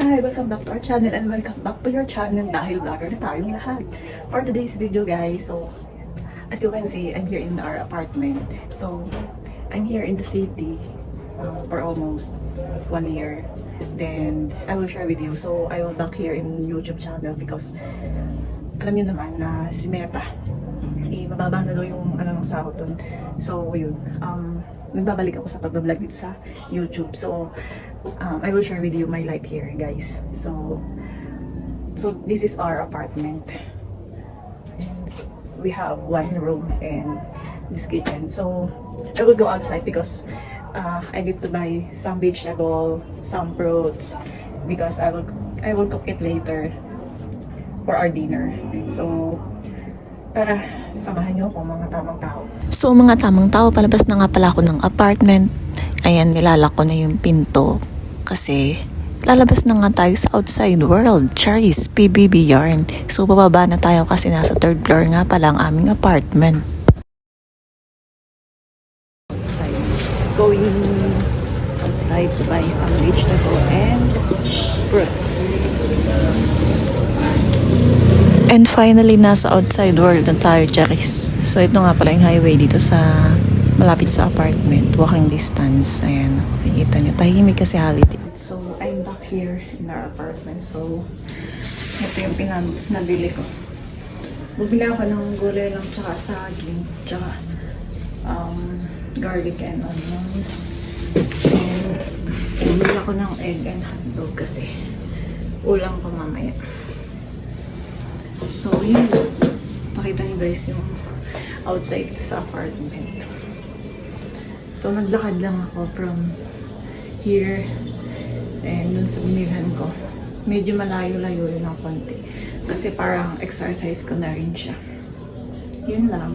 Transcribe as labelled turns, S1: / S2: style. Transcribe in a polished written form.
S1: Hi! Welcome back to our channel and welcome back to your channel dahil vlogger na tayong lahat. For today's video guys, so as you can see, I'm here in our apartment. So, I'm here in the city for almost 1 year. Then, I will share with you. So, I will back here in YouTube channel because alam niyo naman na si Meta, mababa na daw yung ng sahod dun. So, yun. Nagbabalik ako sa pag-vlog dito sa YouTube. So, I will share with you my life here, guys. So this is our apartment. And so we have one room and this kitchen. So I will go outside because I need to buy some vegetable, some fruits because I will cook it later for our dinner. So tara, samahan niyo ako mga tamang tao.
S2: So mga tamang tao, palabas na nga pala ako ng apartment. Ayan, nilalak ko na yung pinto. Kasi lalabas na nga tayo sa outside world. Charis, PBB yarn. So bababa na tayo kasi nasa 3rd floor nga pala ang aming apartment.
S1: Outside. Going outside to buy some vegetable and fruits.
S2: And finally, nasa outside world na tayo, Charis. So ito nga pala yung highway dito sa malapit sa apartment. Walking distance. Ayan, nakikita nyo. Tahimik kasi holiday.
S1: So, I'm back here in our apartment. So, ito yung nabili ko. Bumili ako ng gulay lang, tsaka saging, tsaka garlic and onion. And bumili ako ng egg and hotdog kasi ulam ko mamaya. So, yun. Nakita niyo guys yung outside dito sa apartment. So, naglakad lang ako from here and dun sa binilhan ko. Medyo malayo-layo yun ng konti. Kasi parang exercise ko na rin siya. Yun lang.